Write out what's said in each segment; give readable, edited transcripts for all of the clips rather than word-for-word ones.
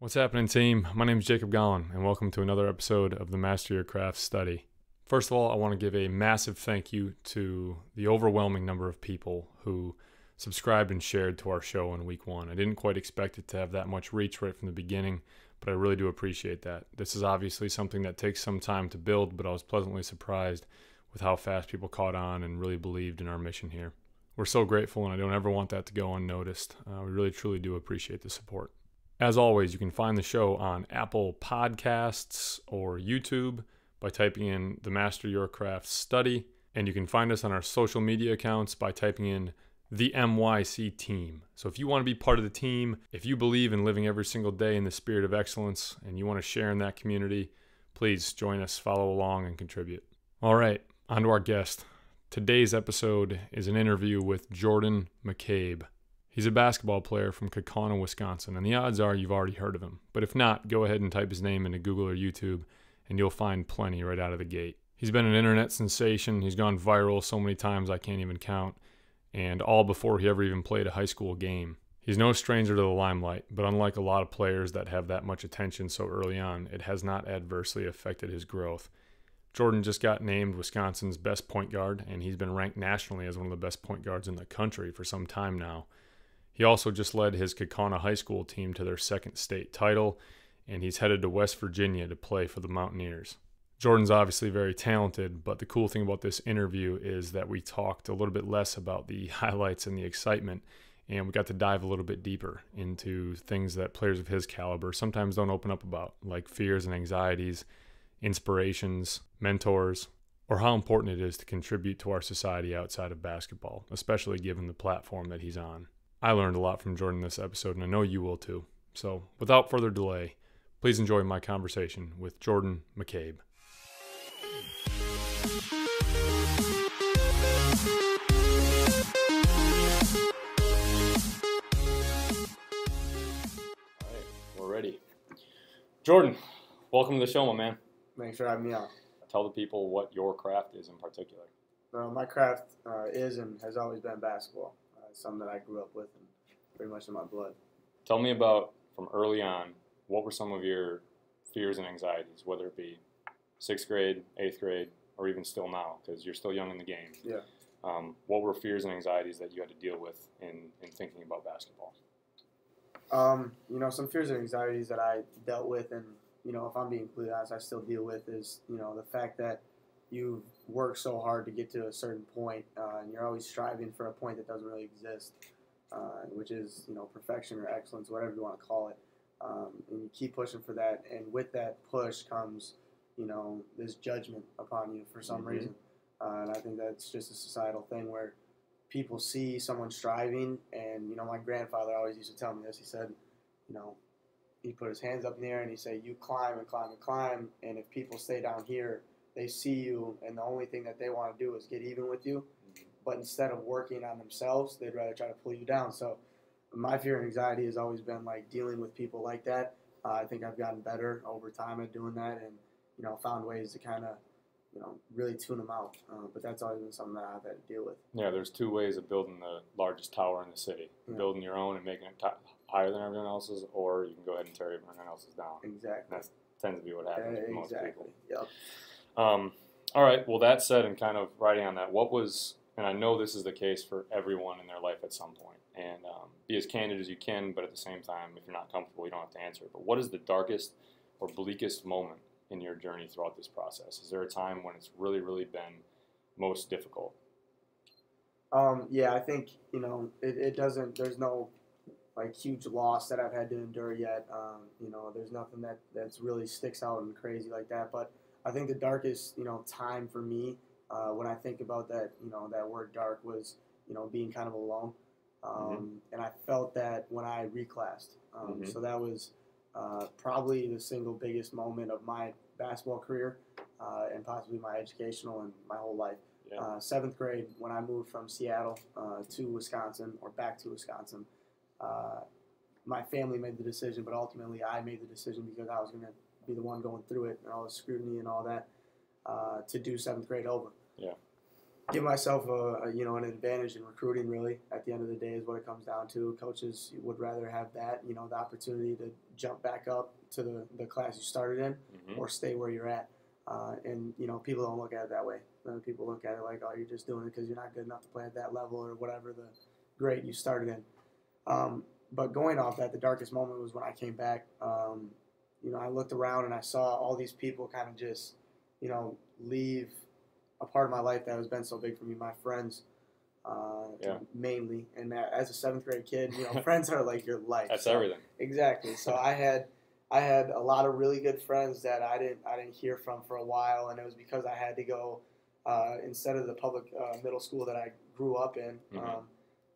What's happening, team? My name is Jacob Gollin, and welcome to another episode of the Master Your Craft Study. First of all, I want to give a massive thank you to the overwhelming number of people who subscribed and shared to our show in week one. I didn't quite expect it to have that much reach right from the beginning, but I really do appreciate that. This is obviously something that takes some time to build, but I was pleasantly surprised with how fast people caught on and really believed in our mission here. We're so grateful, and I don't ever want that to go unnoticed. We really, truly do appreciate the support. As always, you can find the show on Apple Podcasts or YouTube by typing in the Master Your Craft Study, and you can find us on our social media accounts by typing in the MYC team. So if you want to be part of the team, if you believe in living every single day in the spirit of excellence, and you want to share in that community, please join us, follow along, and contribute. All right, on to our guest. Today's episode is an interview with Jordan McCabe. He's a basketball player from Kaukauna, Wisconsin, and the odds are you've already heard of him. But if not, go ahead and type his name into Google or YouTube, and you'll find plenty right out of the gate. He's been an internet sensation. He's gone viral so many times I can't even count, and all before he ever even played a high school game. He's no stranger to the limelight, but unlike a lot of players that have that much attention so early on, it has not adversely affected his growth. Jordan just got named Wisconsin's best point guard, and he's been ranked nationally as one of the best point guards in the country for some time now. He also just led his Kaukauna high school team to their second state title, and he's headed to West Virginia to play for the Mountaineers. Jordan's obviously very talented, but the cool thing about this interview is that we talked a little bit less about the highlights and the excitement, and we got to dive a little bit deeper into things that players of his caliber sometimes don't open up about, like fears and anxieties, inspirations, mentors, or how important it is to contribute to our society outside of basketball, especially given the platform that he's on. I learned a lot from Jordan this episode, and I know you will too. So, without further delay, please enjoy my conversation with Jordan McCabe. All right, we're ready. Jordan, welcome to the show, my man. Thanks for having me on. Tell the people what your craft is in particular. My craft is and has always been basketball. It's something that I grew up with and pretty much in my blood. Tell me about, from early on, what were some of your fears and anxieties, whether it be 6th grade, 8th grade, or even still now, because you're still young in the game. Yeah. What were fears and anxieties that you had to deal with in thinking about basketball? Some fears and anxieties that I dealt with, and, if I'm being completely honest, I still deal with is, the fact that you've worked so hard to get to a certain point, and you're always striving for a point that doesn't really exist, which is, perfection or excellence, whatever you want to call it. And you keep pushing for that, and with that push comes, this judgment upon you for some reason. And I think that's just a societal thing where people see someone striving, and, my grandfather always used to tell me this. He said, he'd put his hands up in the air and he'd say, you climb and climb and climb, and if people stay down here, they see you, and the only thing that they want to do is get even with you. But instead of working on themselves, they'd rather try to pull you down. So my fear and anxiety has always been like dealing with people like that. I think I've gotten better over time at doing that, and found ways to kind of really tune them out. But that's always been something that I've had to deal with. Yeah, there's two ways of building the largest tower in the city: building your own and making it higher than everyone else's, or you can go ahead and tear everyone else's down. Exactly. That tends to be what happens for most people. Yep. All right, well, that said, and kind of riding on that, what was, and I know this is the case for everyone in their life at some point, and be as candid as you can, but at the same time, if you're not comfortable, you don't have to answer it. But what is the darkest or bleakest moment in your journey throughout this process? Is there a time when it's really, really been most difficult? Yeah, I think, it doesn't, there's no huge loss that I've had to endure yet. There's nothing that's really sticks out and crazy like that. But I think the darkest, time for me, when I think about that, that word dark was, being kind of alone. And I felt that when I reclassed. So that was probably the single biggest moment of my basketball career, and possibly my educational and my whole life. Yeah. 7th grade, when I moved from Seattle to Wisconsin, or back to Wisconsin, my family made the decision, but ultimately I made the decision because I was going to be the one going through it and all the scrutiny and all that, to do 7th grade over. Yeah. give myself an advantage in recruiting. Really, at the end of the day, is what it comes down to. Coaches would rather have that, the opportunity to jump back up to the class you started in, or stay where you're at. And people don't look at it that way. People look at it like, oh, you're just doing it because you're not good enough to play at that level or whatever the grade you started in. But going off that, the darkest moment was when I came back. I looked around and I saw all these people kind of just, leave a part of my life that has been so big for me, my friends, mainly. And as a 7th grade kid, friends are like your life. That's everything. Exactly. So I had a lot of really good friends that I didn't hear from for a while, and it was because I had to go instead of the public middle school that I grew up in.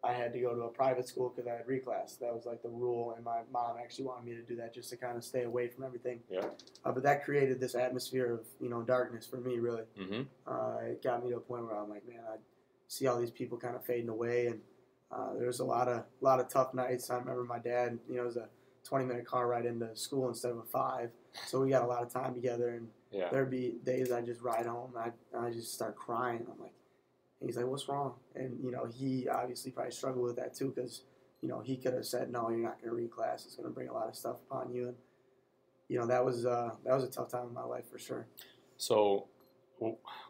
I had to go to a private school because I had reclass. That was like the rule, and my mom actually wanted me to do that just to kind of stay away from everything. Yeah. But that created this atmosphere of darkness for me, really. It got me to a point where I'm like, man, I see all these people kind of fading away, and there was a lot of tough nights. I remember my dad, it was a 20-minute car ride into school instead of a 5, so we got a lot of time together. And there'd be days I'd just ride home, and I just start crying. I'm like. And he's like, what's wrong? And, he obviously probably struggled with that too because, he could have said, no, you're not going to reclass. It's going to bring a lot of stuff upon you. And, that was a tough time in my life for sure. So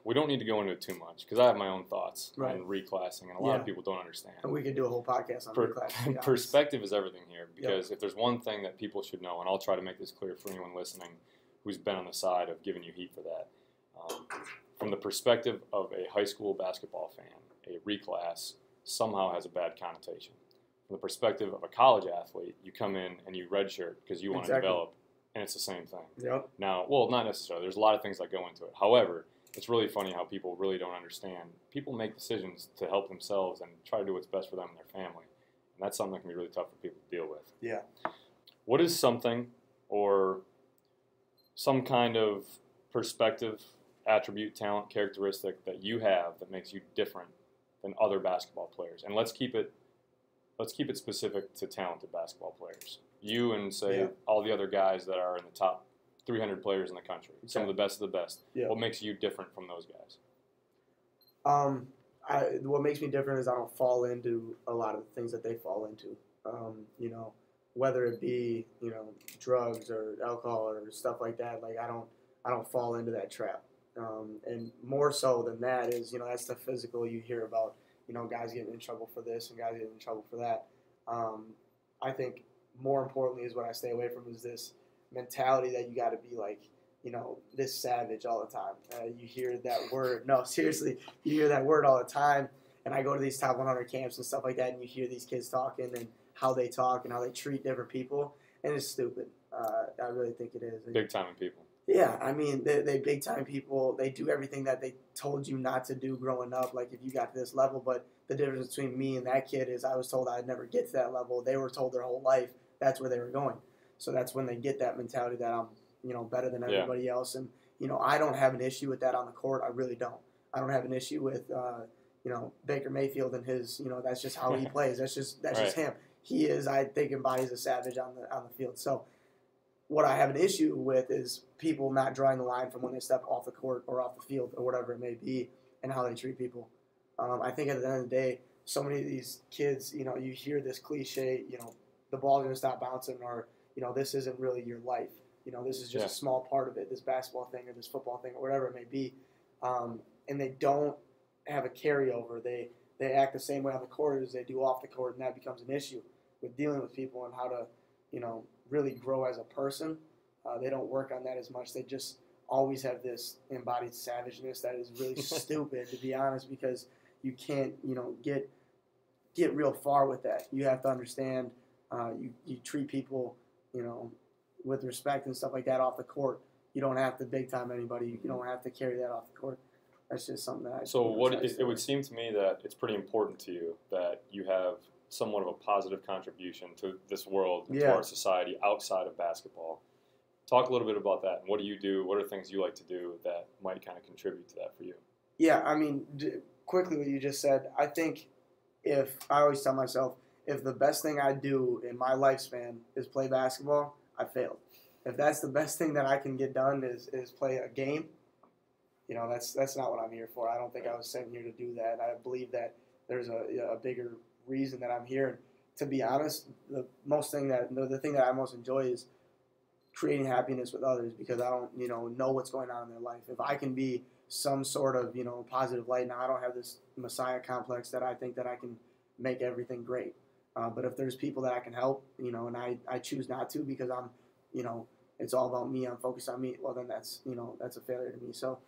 we don't need to go into it too much because I have my own thoughts on reclassing, and a lot of people don't understand. And we could do a whole podcast on reclassing. Perspective is everything here because if there's one thing that people should know, and I'll try to make this clear for anyone listening who's been on the side of giving you heat for that, from the perspective of a high school basketball fan, a reclass somehow has a bad connotation. From the perspective of a college athlete, you come in and you redshirt because you want to develop, and it's the same thing. Yep. Now, well, not necessarily. There's a lot of things that go into it. However, it's really funny how people really don't understand. People make decisions to help themselves and try to do what's best for them and their family. And that's something that can be really tough for people to deal with. Yeah. What is something or some kind of perspective, attribute, talent, characteristic that you have that makes you different than other basketball players? And let's keep it specific to talented basketball players. You and all the other guys that are in the top 300 players in the country, some of the best of the best. Yeah. What makes you different from those guys? What makes me different is I don't fall into a lot of the things that they fall into. Whether it be drugs or alcohol or stuff like that. Like I don't fall into that trap. And more so than that is, that's the physical you hear about, guys getting in trouble for this and guys getting in trouble for that. I think more importantly is what I stay away from is this mentality that you got to be like, this savage all the time. You hear that word. No, seriously, you hear that word all the time. And I go to these top 100 camps and stuff like that, and you hear these kids talking and how they talk and how they treat different people. And it's stupid. I really think it is. Big time people. Yeah, I mean, they big time people. They do everything that they told you not to do growing up. Like if you got to this level, but the difference between me and that kid is I was told I'd never get to that level. They were told their whole life that's where they were going. So that's when they get that mentality that I'm, better than everybody else. And I don't have an issue with that on the court. I really don't. I don't have an issue with Baker Mayfield and his. That's just how he plays. That's just him. He is, I think, embodies a savage on the field. So. What I have an issue with is people not drawing the line from when they step off the court or off the field or whatever it may be and how they treat people. I think at the end of the day, so many of these kids, you hear this cliche, the ball's going to stop bouncing or, this isn't really your life. This is just a small part of it, this basketball thing or this football thing or whatever it may be. And they don't have a carryover. They act the same way on the court as they do off the court, and that becomes an issue with dealing with people and how to, really grow as a person. They don't work on that as much. They just always have this embodied savageness that is really stupid, to be honest, because you can't, get real far with that. You have to understand you treat people, with respect and stuff like that off the court. You don't have to big time anybody. You don't have to carry that off the court. That's just something that I. So it would seem to me that it's pretty important to you that you have somewhat of a positive contribution to this world, to our society outside of basketball. Talk a little bit about that. And what do you do? What are things you like to do that might kind of contribute to that for you? Yeah, I mean, quickly what you just said, I think I always tell myself, if the best thing I do in my lifespan is play basketball, I failed. If that's the best thing that I can get done is play a game, that's not what I'm here for. I don't think I was sent here to do that. I believe that there's a bigger reason that I'm here. To be honest, the thing that I most enjoy is creating happiness with others, because I don't know what's going on in their life. If I can be some sort of positive light, now I don't have this messiah complex that I think that I can make everything great. But if there's people that I can help, and I choose not to because I'm, it's all about me, I'm focused on me, well then that's a failure to me. So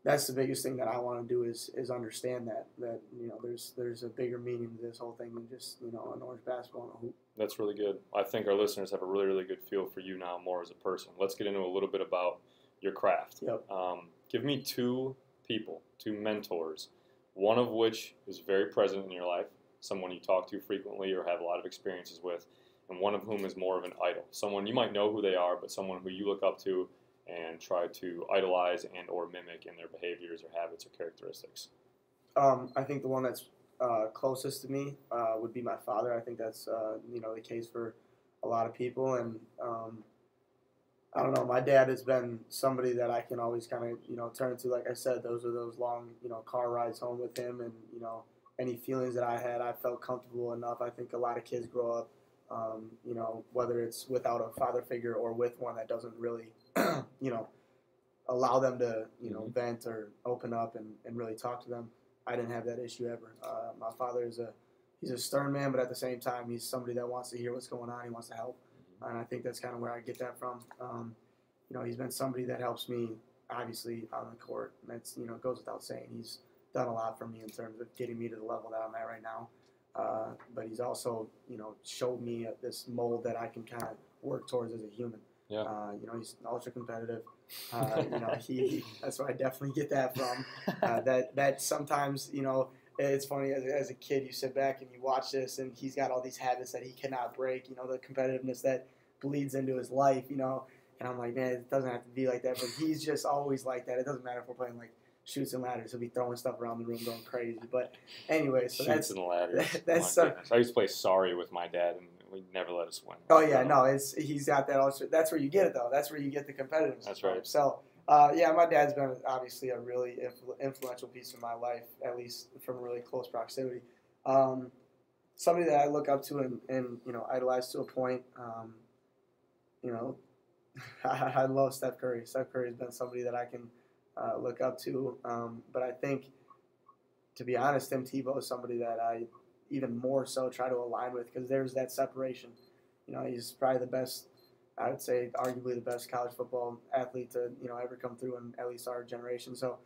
that's the biggest thing that I want to do is understand that there's a bigger meaning to this whole thing than just an orange basketball and a hoop. That's really good. I think our listeners have a really, really good feel for you now more as a person. Let's get into a little bit about your craft. Yep. Give me two mentors, one of which is very present in your life, someone you talk to frequently or have a lot of experiences with, and one of whom is more of an idol, someone you might know who they are, but someone who you look up to and try to idolize and or mimic in their behaviors or habits or characteristics. I think the one that's closest to me would be my father. I think that's the case for a lot of people, and I don't know. My dad has been somebody that I can always kind of turn to. Like I said, those are those long car rides home with him, and any feelings that I had, I felt comfortable enough. I think a lot of kids grow up, whether it's without a father figure or with one that doesn't really, allow them to, vent or open up and really talk to them. I didn't have that issue ever. My father he's a stern man, but at the same time, he's somebody that wants to hear what's going on. He wants to help. And I think that's kind of where I get that from. He's been somebody that helps me, obviously, on the court. And that's, goes without saying. He's done a lot for me in terms of getting me to the level that I'm at right now. But he's also, showed me this mold that I can kind of work towards as a human. Yeah. He's ultra competitive. That's where I definitely get that from. That sometimes, it's funny, as a kid, you sit back and you watch this, and he's got all these habits that he cannot break, the competitiveness that bleeds into his life, and I'm like, man, it doesn't have to be like that, but he's just always like that. It doesn't matter if we're playing, like, Shoots and Ladders. He'll be throwing stuff around the room going crazy. But anyway, so Shoots and Ladders. That's I used to play Sorry with my dad, and we never let us win. Oh, yeah, no, he's got that also. That's where you get it, though. That's where you get the competitiveness. That's right. So, my dad's been obviously a really influential piece of my life, at least from a really close proximity. Somebody that I look up to and idolize to a point. I love Steph Curry. Steph Curry has been somebody that I can look up to. But I think, to be honest, Tim Tebow is somebody that I even more so try to align with, because there's that separation. He's probably the best, I would say, arguably the best college football athlete to ever come through in at least our generation. So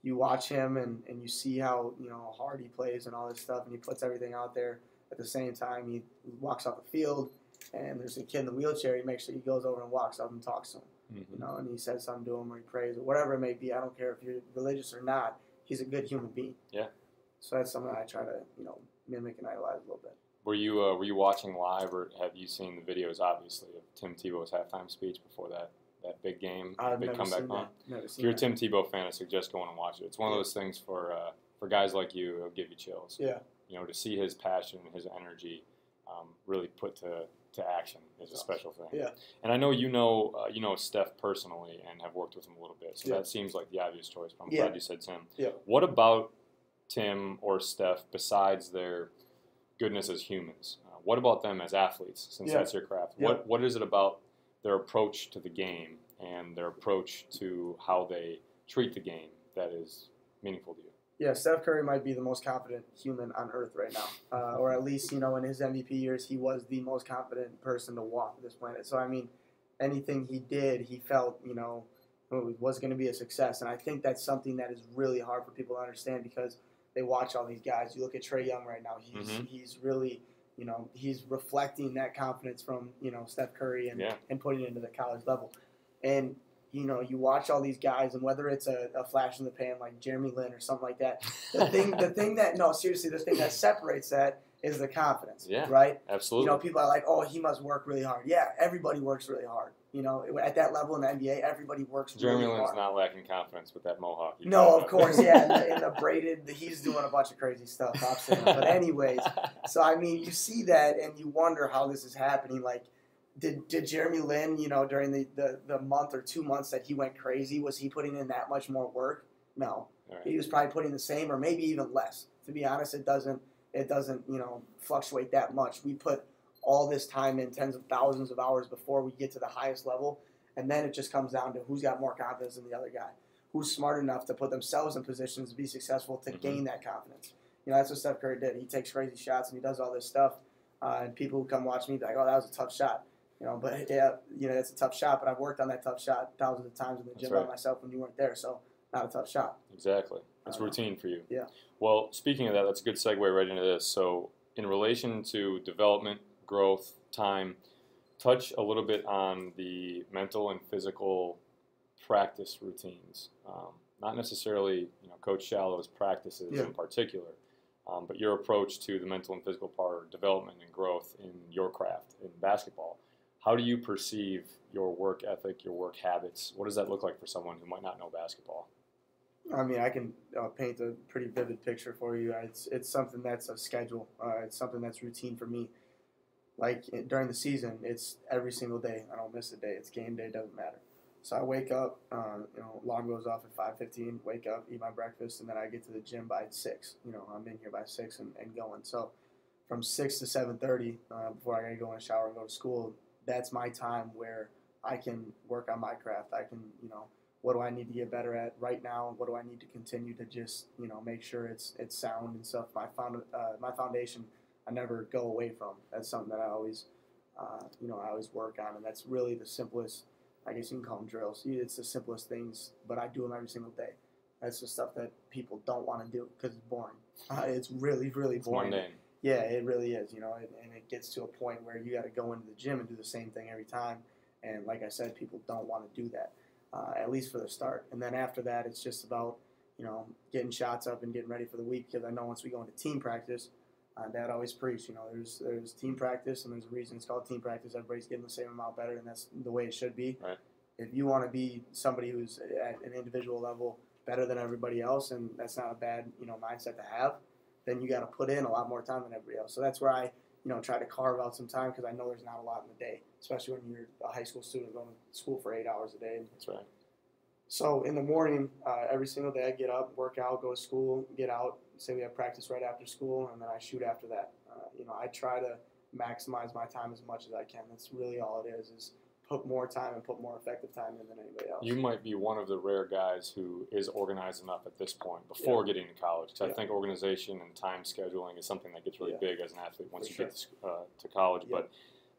you watch him and you see how hard he plays and all this stuff, and he puts everything out there. At the same time, he walks off the field, and there's a kid in the wheelchair. He makes sure he goes over and walks up and talks to him. Mm-hmm. And he says something to him, or he prays, or whatever it may be. I don't care if you're religious or not. He's a good human being. Yeah. So that's something I try to mimic and idolize a little bit. Were you watching live, or have you seen the videos, obviously, of Tim Tebow's halftime speech before that big game, big comeback run? If you're a Tim Tebow fan, I suggest going and watch it. It's one of those things for guys like you, it'll give you chills. Yeah. To see his passion and his energy really put to action is a special thing. Yeah. And I know you know Steph personally and have worked with him a little bit, so Yeah. that seems like the obvious choice. But I'm Yeah. glad you said Tim. Yeah. What about Tim or Steph, besides their goodness as humans? What about them as athletes, since Yeah. that's your craft? Yeah. What is it about their approach to the game and their approach to how they treat the game that is meaningful to you? Yeah, Steph Curry might be the most confident human on earth right now. Or at least, in his MVP years, he was the most confident person to walk this planet. So, anything he did, he felt, was going to be a success. And I think that's something that is really hard for people to understand, because they watch all these guys. You look at Trae Young right now. He's really, he's reflecting that confidence from, Steph Curry and putting it into the college level. And you watch all these guys, and whether it's a flash in the pan like Jeremy Lin or something like that, the thing that separates that is the confidence. Yeah, right? Absolutely. People are like, oh, he must work really hard. Yeah, everybody works really hard. At that level in the NBA, everybody works really hard. Jeremy Lin's not lacking confidence with that mohawk. No, of course, yeah. In the braided, he's doing a bunch of crazy stuff. But anyways, so you see that and you wonder how this is happening. Like, Did Jeremy Lin, during the month or 2 months that he went crazy, was he putting in that much more work? No. Right. He was probably putting the same or maybe even less. To be honest, it doesn't fluctuate that much. We put all this time in, tens of thousands of hours before we get to the highest level, and then it just comes down to who's got more confidence than the other guy, who's smart enough to put themselves in positions to be successful to gain that confidence. That's what Steph Curry did. He takes crazy shots and he does all this stuff, and people who come watch me be like, "Oh, that was a tough shot." But it's a tough shot. But I've worked on that tough shot thousands of times in the gym by myself when you weren't there. So not a tough shot. Exactly. It's routine for you. Yeah. Well, speaking of that, that's a good segue right into this. So in relation to development, growth, time, touch a little bit on the mental and physical practice routines. Not necessarily, Coach Shallow's practices in particular, but your approach to the mental and physical part of development and growth in your craft in basketball. How do you perceive your work ethic, your work habits? What does that look like for someone who might not know basketball? I mean, I can paint a pretty vivid picture for you. It's something that's a schedule. It's something that's routine for me. Like during the season, it's every single day. I don't miss a day. It's game day. Doesn't matter. So I wake up. Alarm goes off at 5:15. Wake up, eat my breakfast, and then I get to the gym by 6. I'm in here by 6 and going. So from 6 to 7:30, before I gotta go in the shower and go to school, that's my time where I can work on my craft. I can, what do I need to get better at right now? What do I need to continue to just, make sure it's sound and stuff. My foundation, I never go away from. That's something that I always work on, and that's really the simplest. I guess you can call them drills. It's the simplest things, but I do them every single day. That's the stuff that people don't want to do because it's boring. It's really, really boring. It's mundane. Yeah, it really is, and it gets to a point where you got to go into the gym and do the same thing every time. And like I said, people don't want to do that, at least for the start. And then after that, it's just about, getting shots up and getting ready for the week. Because I know once we go into team practice, Dad always preached, there's team practice, and there's a reason it's called team practice. Everybody's getting the same amount better, and that's the way it should be. Right. If you want to be somebody who's at an individual level better than everybody else, and that's not a bad, mindset to have, then you got to put in a lot more time than everybody else. So that's where I, try to carve out some time because I know there's not a lot in the day, especially when you're a high school student going to school for 8 hours a day. That's right. So in the morning, every single day I get up, work out, go to school, get out, say we have practice right after school, and then I shoot after that. I try to maximize my time as much as I can. That's really all it is put more time and put more effective time in than anybody else. You might be one of the rare guys who is organized enough at this point before getting to college. Because I think organization and time scheduling is something that gets really big as an athlete once you get to college. Yeah. But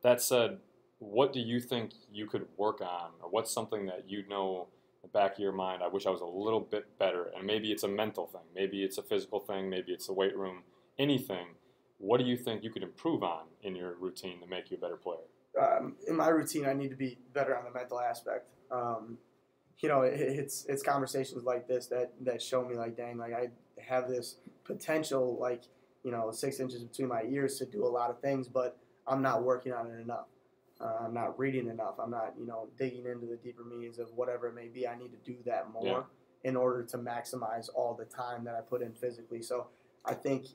that said, what do you think you could work on, or what's something that in the back of your mind, I wish I was a little bit better? And maybe it's a mental thing, maybe it's a physical thing, maybe it's the weight room, anything. What do you think you could improve on in your routine to make you a better player? In my routine, I need to be better on the mental aspect. It's conversations like this that show me, like, dang, like I have this potential, 6 inches between my ears to do a lot of things, but I'm not working on it enough. I'm not reading enough. I'm not, digging into the deeper meanings of whatever it may be. I need to do that more in order to maximize all the time that I put in physically. So I think,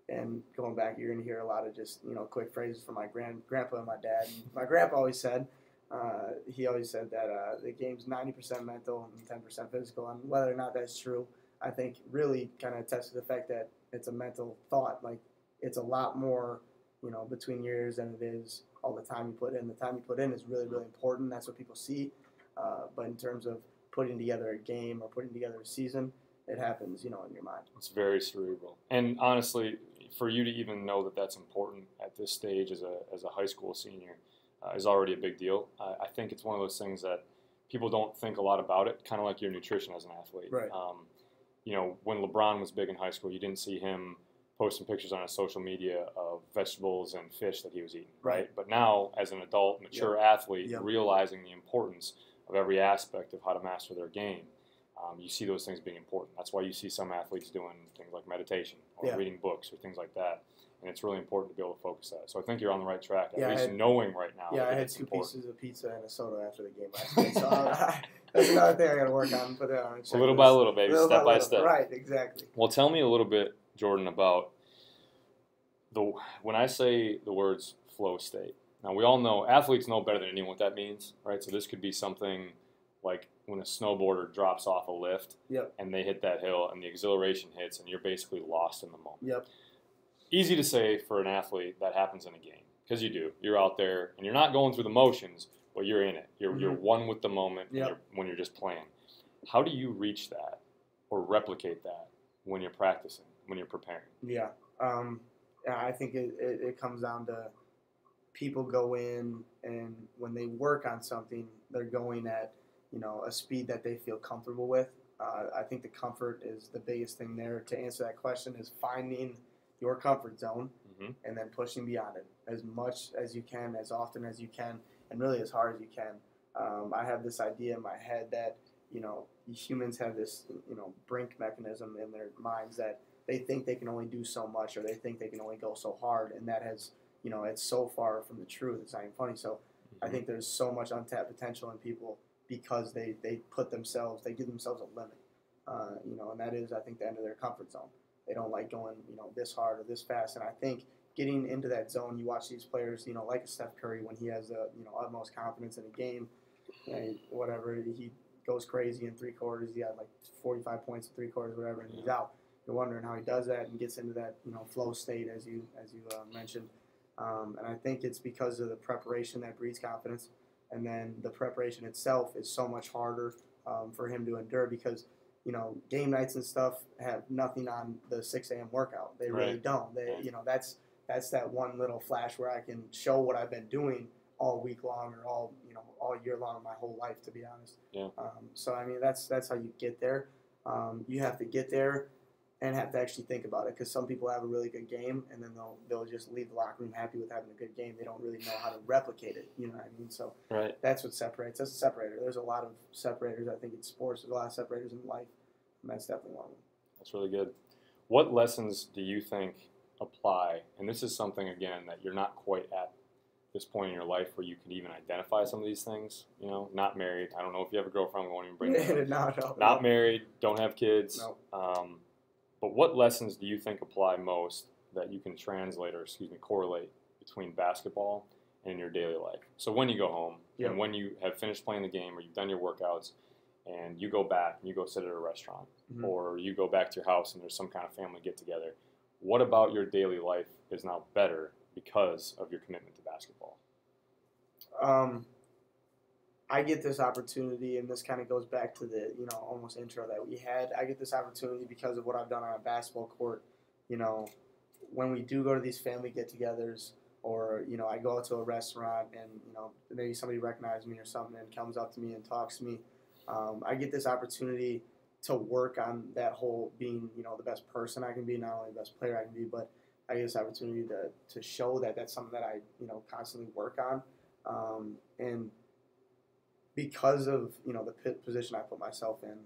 and going back, you're going to hear a lot of just, quick phrases from my grandpa and my dad. And my grandpa always said, that the game's 90% mental and 10% physical. And whether or not that's true, I think really kind of attests to the fact that it's a mental thought. Like, it's a lot more, between your ears than it is all the time you put in. The time you put in is really, really important. That's what people see. But in terms of putting together a game or putting together a season, it happens, in your mind. It's very cerebral. And honestly, for you to even know that that's important at this stage as a high school senior is already a big deal. I think it's one of those things that people don't think a lot about it, kind of like your nutrition as an athlete. Right. When LeBron was big in high school, you didn't see him posting pictures on his social media of vegetables and fish that he was eating, right? But now, as an adult, mature athlete, realizing the importance of every aspect of how to master their game, you see those things being important. That's why you see some athletes doing things like meditation or reading books or things like that. And it's really important to be able to focus that. So I think you're on the right track, at least knowing right now. Yeah, I had 2 pieces of pizza and a soda after the game last night. So that's another thing I got to work on. Put that on a checklist. Little by little, baby, step by step. Right, exactly. Well, tell me a little bit, Jordan, about when I say the words flow state, Now, we all know, athletes know better than anyone what that means, right? So this could be something like when a snowboarder drops off a lift Yep. and they hit that hill and the exhilaration hits and you're basically lost in the moment. Yep. Easy to say for an athlete that happens in a game, because you do. You're out there and you're not going through the motions, but you're in it. You're one with the moment when you're just playing. How do you reach that or replicate that when you're practicing, when you're preparing? Yeah. I think it comes down to people go in, and when they work on something, they're going at, a speed that they feel comfortable with. I think the comfort is the biggest thing there. To answer that question is finding your comfort zone and then pushing beyond it as much as you can, as often as you can, and really as hard as you can. I have this idea in my head that, humans have this, brink mechanism in their minds that they think they can only do so much, or they think they can only go so hard, and that has, it's so far from the truth. It's not even funny. So I think there's so much untapped potential in people because they give themselves a limit, and that is, I think, the end of their comfort zone. They don't like going, this hard or this fast. And I think getting into that zone, you watch these players, like a Steph Curry when he has the, utmost confidence in a game, whatever, he goes crazy in 3 quarters. He had like 45 points in 3 quarters, whatever, and he's out. You're wondering how he does that and gets into that, flow state as you mentioned. And I think it's because of the preparation that breeds confidence, and then the preparation itself is so much harder for him to endure because, game nights and stuff have nothing on the 6 a.m. workout. They really don't. That's that one little flash where I can show what I've been doing all week long or all year long, my whole life, to be honest. Yeah. So I mean, that's how you get there. You have to get there and have to actually think about it, because some people have a really good game and then they'll just leave the locker room happy with having a good game. They don't really know how to replicate it. You know what I mean? So that's what separates. That's a separator. There's a lot of separators, I think, in sports. There's a lot of separators in life, and that's definitely one of them. That's really good. What lessons do you think apply? And this is something, again, that you're not quite at this point in your life where you can even identify some of these things. Not married. I don't know if you have a girlfriend. We won't even bring that up. No. Not married. Don't have kids. No. But what lessons do you think apply most that you can correlate between basketball and your daily life? So when you go home and when you have finished playing the game or you've done your workouts and you go back and you go sit at a restaurant or you go back to your house and there's some kind of family get-together, what about your daily life is now better because of your commitment to basketball? I get this opportunity, and this kind of goes back to the, almost intro that we had. I get this opportunity because of what I've done on a basketball court. When we do go to these family get-togethers, or, I go out to a restaurant and, maybe somebody recognizes me or something and comes up to me and talks to me, I get this opportunity to work on that whole being, the best person I can be, not only the best player I can be, but I get this opportunity to show that that's something that I, constantly work on. And because of, the position I put myself in,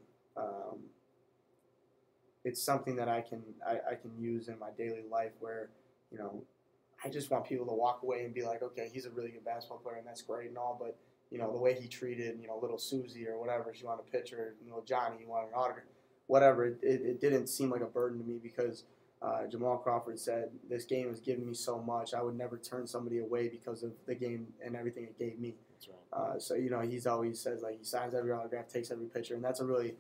it's something that I can use in my daily life where, I just want people to walk away and be like, okay, he's a really good basketball player and that's great and all, but, the way he treated, little Susie or whatever, she wanted a picture, Johnny, you wanted an autograph, whatever, it didn't seem like a burden to me because Jamal Crawford said, this game has given me so much, I would never turn somebody away because of the game and everything it gave me. That's right. So, he's always says, like, he signs every autograph, takes every picture, and that's a really,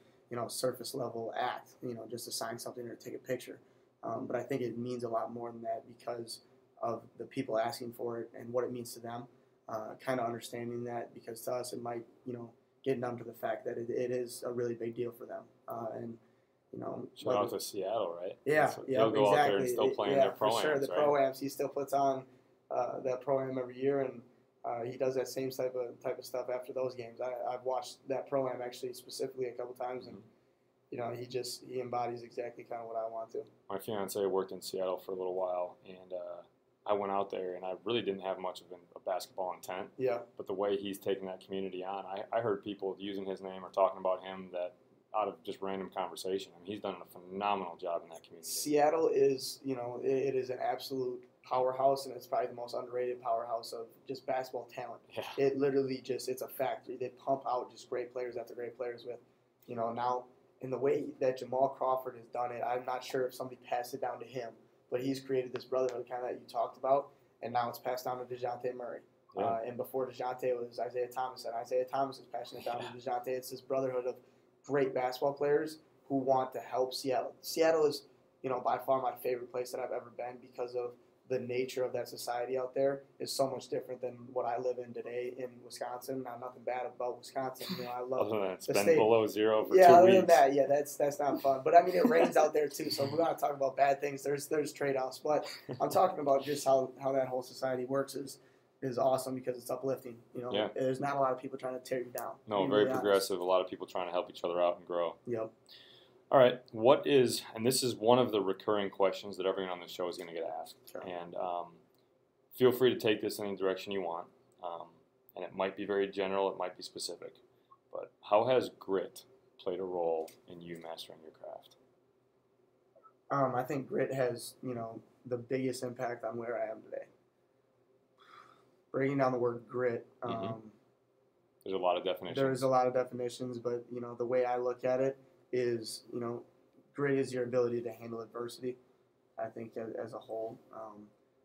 surface level act, just to sign something or take a picture. But I think it means a lot more than that because of the people asking for it and what it means to them, kind of understanding that, because to us it might, get numb to the fact that it is a really big deal for them. Shout out to Seattle, right? Yeah, they'll go out there and still play in their pro-ams, sure. The right? pro-ams, he still puts on that pro-am every year, and he does that same type of stuff after those games. I've watched that pro-am actually specifically a couple times, and he embodies exactly kind of what I want to. My fiance worked in Seattle for a little while, and I went out there, and I really didn't have much of a basketball intent. Yeah. But the way he's taken that community on, I heard people using his name or talking about him that out of just random conversation. I mean, he's done a phenomenal job in that community. Seattle is, it is an absolute powerhouse, and it's probably the most underrated powerhouse of just basketball talent. Yeah. It literally it's a factory. They pump out just great players after great players with, now in the way that Jamal Crawford has done it, I'm not sure if somebody passed it down to him, but he's created this brotherhood kind of that you talked about, and now it's passed down to DeJounte Murray. Yeah. And before DeJounte, it was Isaiah Thomas. And Isaiah Thomas is passionate about DeJounte. It's this brotherhood of great basketball players who want to help Seattle. Seattle is, by far my favorite place that I've ever been because of the nature of that society out there is so much different than what I live in today in Wisconsin. Now, nothing bad about Wisconsin. I love other than it's the been state. Below zero for 2 other weeks. than that, that's not fun. But I mean, it rains out there too. So if we're going to talk about bad things, there's trade-offs. But I'm talking about just how that whole society works is awesome because it's uplifting. There's not a lot of people trying to tear you down. No, very progressive. A lot of people trying to help each other out and grow. Yep. All right, and this is one of the recurring questions that everyone on the show is going to get asked. Sure. And feel free to take this in any direction you want. And it might be very general, it might be specific. But how has grit played a role in you mastering your craft? I think grit has, the biggest impact on where I am today. Breaking down the word grit, there's a lot of definitions. There's a lot of definitions, but, the way I look at it is, grit is your ability to handle adversity, I think, as a whole.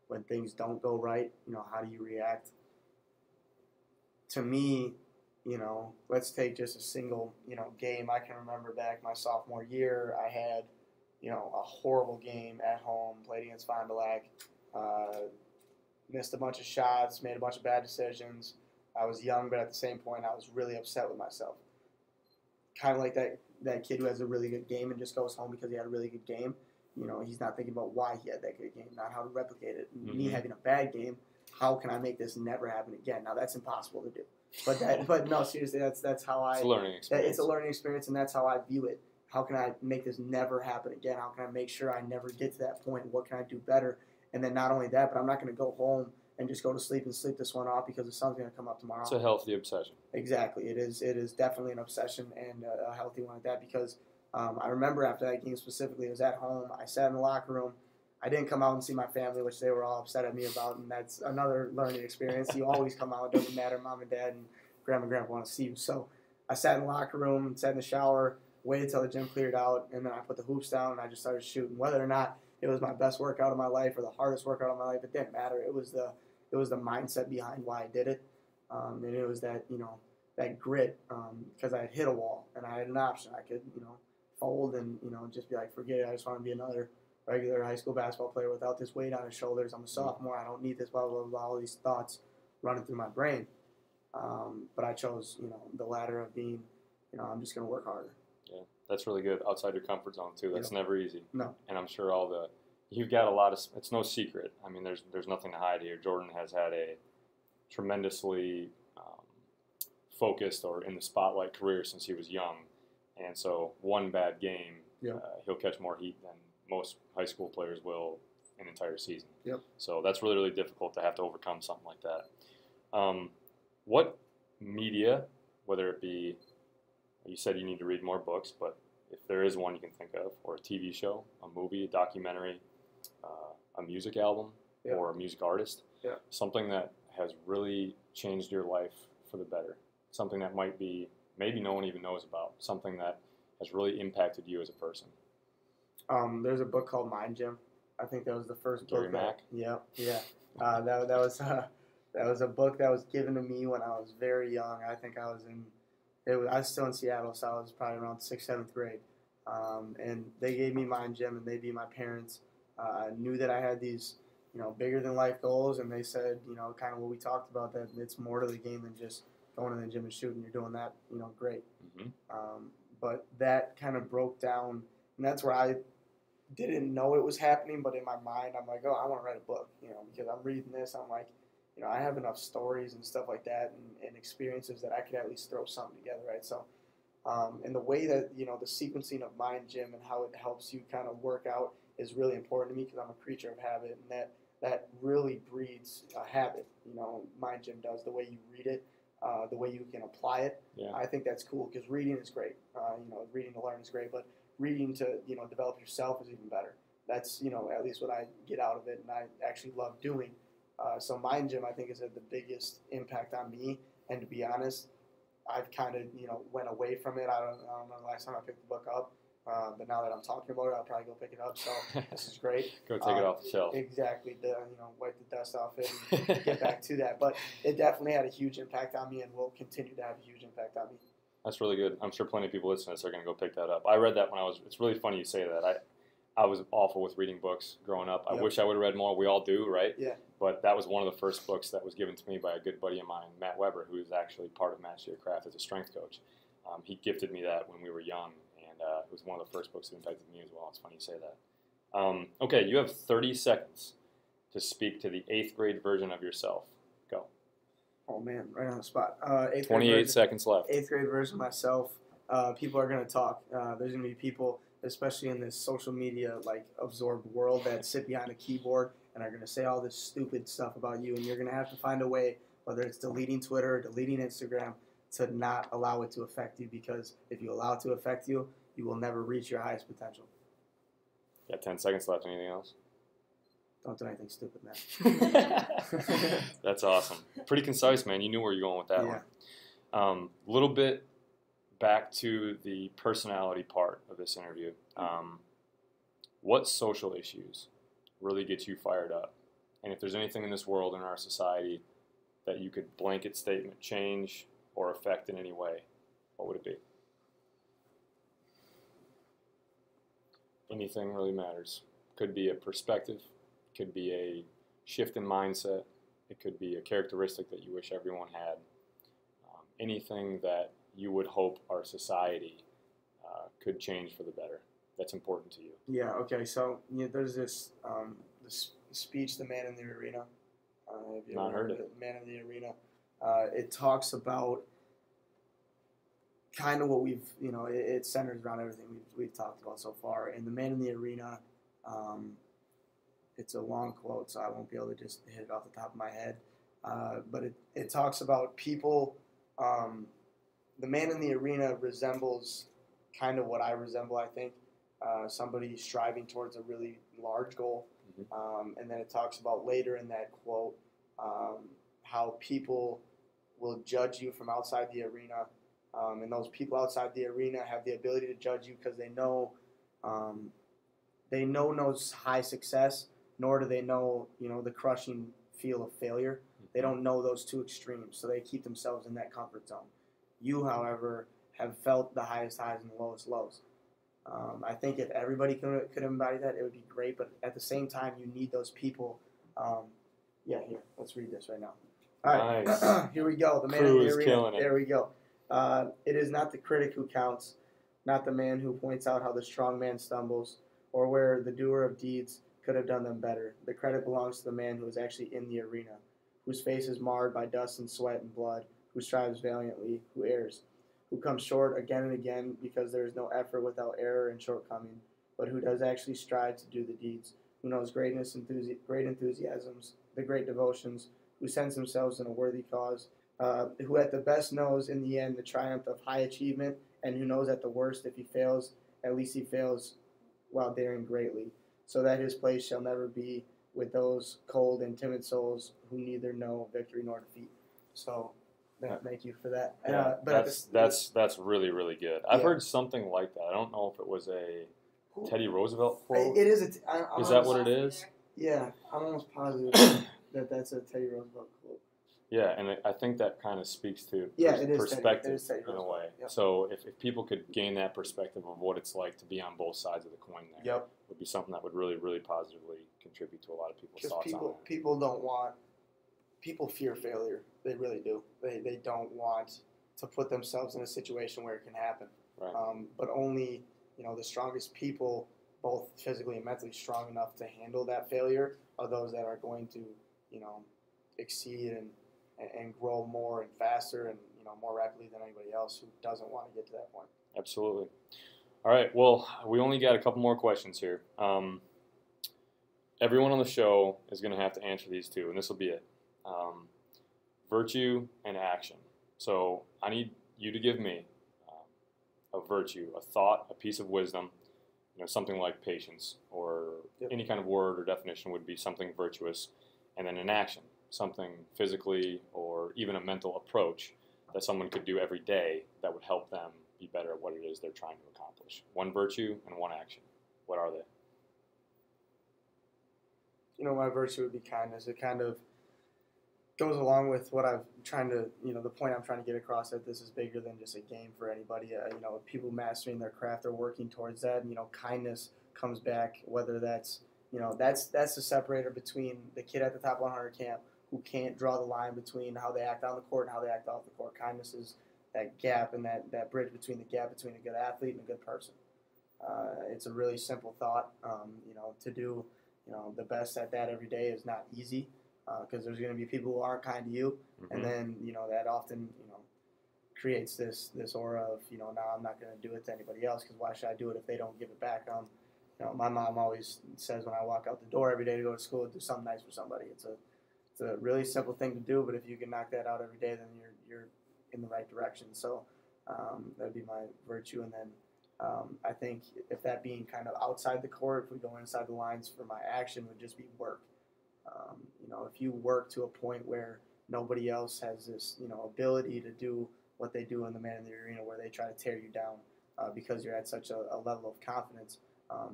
When things don't go right, how do you react? To me, let's take just a single, game. I can remember back my sophomore year, I had, a horrible game at home, played against Fond du Lac, missed a bunch of shots, made a bunch of bad decisions. I was young, but at the same point, I was really upset with myself. Kind of like that kid who has a really good game and just goes home because he had a really good game. He's not thinking about why he had that good game, not how to replicate it. Me having a bad game, how can I make this never happen again? Now that's impossible to do. But no, seriously, that's how it's a learning experience. It's a learning experience, and that's how I view it. How can I make this never happen again? How can I make sure I never get to that point? What can I do better? And then not only that, but I'm not going to go home and just go to sleep and sleep this one off because the sun's going to come up tomorrow. It's a healthy obsession. Exactly. It is definitely an obsession and a healthy one at that because I remember after that game specifically, I was at home. I sat in the locker room. I didn't come out and see my family, which they were all upset at me about, and that's another learning experience. You always come out. It doesn't matter. Mom and dad and grandma and grandpa want to see you. So I sat in the locker room, sat in the shower, waited till the gym cleared out, and then I put the hoops down and I just started shooting. Whether or not it was my best workout of my life or the hardest workout of my life, it didn't matter. It was the mindset behind why I did it, and it was that that grit because I had hit a wall and I had an option. I could fold and just be like, forget it. I just want to be another regular high school basketball player without this weight on his shoulders. I'm a sophomore. I don't need this. Blah blah blah. All these thoughts running through my brain. But I chose the latter of being I'm just going to work harder. Yeah, that's really good. Outside your comfort zone too. That's never easy. No. And I'm sure you've got a lot of. It's no secret. I mean, there's nothing to hide here. Jordan has had a tremendously focused or in the spotlight career since he was young, and so one bad game, he'll catch more heat than most high school players will an entire season. Yep. So that's really, really difficult to have to overcome something like that. What media, whether it be, you said you need to read more books, but if there is one you can think of, or a TV show, a movie, a documentary, a music album, or a music artist, something that has really changed your life for the better, something that maybe no one even knows about, something that has really impacted you as a person. There's a book called Mind Gym. I think that was the first book. Mack? Yeah. That was a book that was given to me when I was very young. I think I was still in Seattle, so I was probably around 6th, 7th grade. And they gave me Mind Gym, and they being my parents. Knew that I had these, bigger than life goals, and they said, kind of what we talked about, that it's more to the game than just going to the gym and shooting. You're doing that, great. Mm-hmm. But that kind of broke down, and that's where I didn't know it was happening, but in my mind, I'm like, oh, I want to write a book, because I'm reading this, I'm like, I have enough stories and stuff like that and experiences that I could at least throw something together, right? So, and the way that, the sequencing of Mind Gym and how it helps you kind of work out is really important to me because I'm a creature of habit, and that really breeds a habit, Mind Gym does, the way you read it, the way you can apply it. Yeah. I think that's cool because reading is great. Reading to learn is great, but reading to, develop yourself is even better. That's, at least what I get out of it, and I actually love doing. So Mind Gym, I think, has had the biggest impact on me. And to be honest, I've kind of, went away from it. I don't know the last time I picked the book up. But now that I'm talking about it, I'll probably go pick it up. So this is great. Go take it off the shelf. Exactly. Wipe the dust off it and get back to that. But it definitely had a huge impact on me and will continue to have a huge impact on me. That's really good. I'm sure plenty of people listening to this are going to go pick that up. I read that it's really funny you say that. I was awful with reading books growing up. I wish I would have read more. We all do, right? Yeah. But that was one of the first books that was given to me by a good buddy of mine, Matt Weber, who is actually part of Master Your Craft as a strength coach. He gifted me that when we were young, and it was one of the first books that impacted me as well. It's funny you say that. Okay, you have 30 seconds to speak to the 8th grade version of yourself. Go. Oh, man, right on the spot. 28 seconds left. 8th grade version of myself. People are going to talk. There's going to be people, especially in this social media absorbed world, that sit behind a keyboard and are going to say all this stupid stuff about you, and you're going to have to find a way, whether it's deleting Twitter or deleting Instagram, to not allow it to affect you, because if you allow it to affect you, you will never reach your highest potential. Got 10 seconds left. Anything else? Don't do anything stupid, man. That's awesome. Pretty concise, man. You knew where you're going with that one. A little bit back to the personality part of this interview. What social issues really get you fired up? And if there's anything in this world, in our society, that you could blanket statement change or affect in any way, what would it be? Anything really matters. Could be a perspective, could be a shift in mindset, it could be a characteristic that you wish everyone had. Anything that you would hope our society could change for the better, that's important to you. Yeah, okay, so there's this speech, The Man in the Arena. Have you Not heard it. Man in the Arena. It talks about kind of what it centers around everything we've talked about so far. And The Man in the Arena, it's a long quote, so I won't be able to just hit it off the top of my head. But it talks about people. The man in the arena resembles kind of what I resemble, I think. Somebody striving towards a really large goal. Mm-hmm. And then it talks about later in that quote how people will judge you from outside the arena. And those people outside the arena have the ability to judge you because they know no high success, nor do they know, the crushing feel of failure. They don't know those two extremes, so they keep themselves in that comfort zone. You, however, have felt the highest highs and the lowest lows. I think if everybody could embody that, it would be great, but at the same time, you need those people. Here, let's read this right now. All right, nice. Here we go. The Man in the Arena. Killing it. There we go. It is not the critic who counts, not the man who points out how the strong man stumbles, or where the doer of deeds could have done them better. The credit belongs to the man who is actually in the arena, whose face is marred by dust and sweat and blood, who strives valiantly, who errs, who comes short again and again because there is no effort without error and shortcoming, but who does actually strive to do the deeds, who knows great enthusiasms, the great devotions, who sends themselves in a worthy cause, who at the best knows in the end the triumph of high achievement, and who knows at the worst if he fails, at least he fails while daring greatly, so that his place shall never be with those cold and timid souls who neither know victory nor defeat. So, thank you for that. Yeah, that's really, really good. I've heard something like that. I don't know if it was a Teddy Roosevelt quote. It is. Is that what it is? Yeah, I'm almost positive that that's a Teddy Roosevelt quote. Yeah, and I think that kind of speaks to perspective in a way. Yep. So if people could gain that perspective of what it's like to be on both sides of the coin there, would be something that would really, really positively contribute to a lot of people's thoughts on it. People fear failure. They really do. They don't want to put themselves in a situation where it can happen. Right. But only, the strongest people, both physically and mentally strong enough to handle that failure, are those that are going to, exceed and grow more and faster and more rapidly than anybody else who doesn't want to get to that point. Absolutely. All right. Well, we only got a couple more questions here. Everyone on the show is going to have to answer these two, and this will be it. Virtue and action. So I need you to give me a virtue, a thought, a piece of wisdom, something like patience or any kind of word or definition would be something virtuous, and then an action, something physically or even a mental approach that someone could do every day that would help them be better at what it is they're trying to accomplish? One virtue and one action. What are they? My virtue would be kindness. It kind of goes along with what I'm trying to, the point I'm trying to get across, that this is bigger than just a game for anybody. People mastering their craft are working towards that. Kindness comes back, whether that's, that's the separator between the kid at the top 100 camp who can't draw the line between how they act on the court and how they act off the court. Kindness is that gap and that bridge between the gap between a good athlete and a good person. It's a really simple thought. To do the best at that every day is not easy, because there's going to be people who aren't kind to you, and then that often creates this aura of now I'm not going to do it to anybody else, because why should I do it if they don't give it back? My mom always says when I walk out the door every day to go to school, do something nice for somebody. It's a really simple thing to do, but if you can knock that out every day, then you're in the right direction. So that would be my virtue. And then I think if that being kind of outside the court, if we go inside the lines, for my action would just be work. If you work to a point where nobody else has this ability to do what they do in the man in the arena, where they try to tear you down because you're at such a level of confidence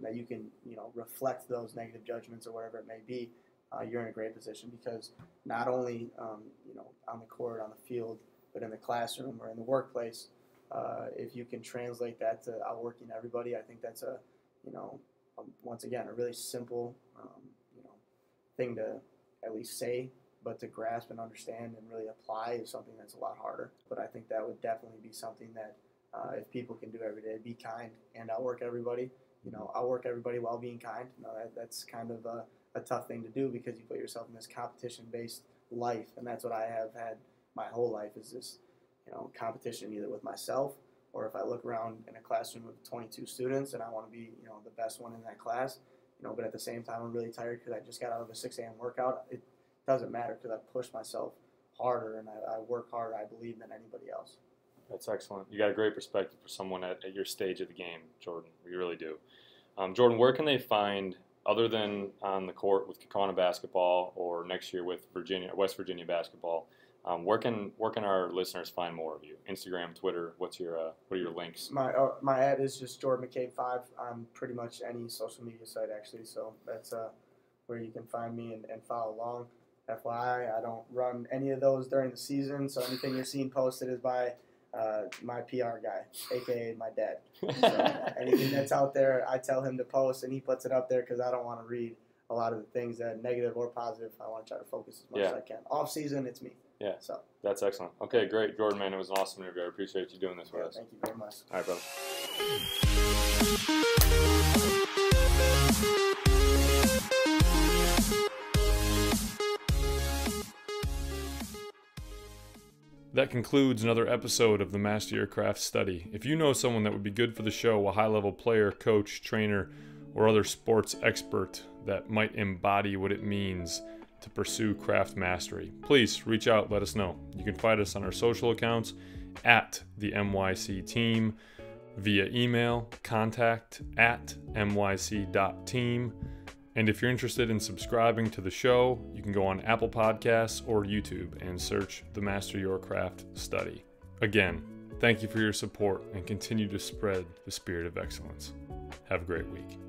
that you can reflect those negative judgments or whatever it may be, you're in a great position, because not only on the court, on the field, but in the classroom or in the workplace, if you can translate that to outworking everybody, I think that's once again, a really simple thing to at least say, but to grasp and understand and really apply is something that's a lot harder. But I think that would definitely be something that if people can do every day, be kind and outwork everybody. Outwork everybody while being kind. That's kind of a tough thing to do, because you put yourself in this competition-based life, and that's what I have had my whole life, is this competition either with myself, or if I look around in a classroom of 22 students and I want to be the best one in that class, but at the same time I'm really tired because I just got out of a 6 a.m. workout. It doesn't matter, because I push myself harder and I work harder, I believe, than anybody else. That's excellent. You got a great perspective for someone at your stage of the game, Jordan. You really do. Jordan, where can they find, other than on the court with Kaukauna basketball or next year with West Virginia basketball, where can our listeners find more of you? Instagram, Twitter. What are your links? My ad is just Jordan McCabe 5 on pretty much any social media site, actually. So that's where you can find me and follow along. FYI, I don't run any of those during the season, so anything you're seeing posted is by my PR guy, aka my dad. So anything that's out there, I tell him to post, and he puts it up there, because I don't want to read a lot of the things that are negative or positive. I want to try to focus as much as I can. Off season, it's me. Yeah. So that's excellent. Okay, great, Jordan, man. It was an awesome interview. I appreciate you doing this with us. Thank you very much. All right, brother. That concludes another episode of the Master Your Craft Study. If you know someone that would be good for the show, a high-level player, coach, trainer, or other sports expert that might embody what it means to pursue craft mastery, please reach out, let us know. You can find us on our social accounts at the MYC team, via email, contact@myc.team. And if you're interested in subscribing to the show, you can go on Apple Podcasts or YouTube and search the Master Your Craft Study. Again, thank you for your support, and continue to spread the spirit of excellence. Have a great week.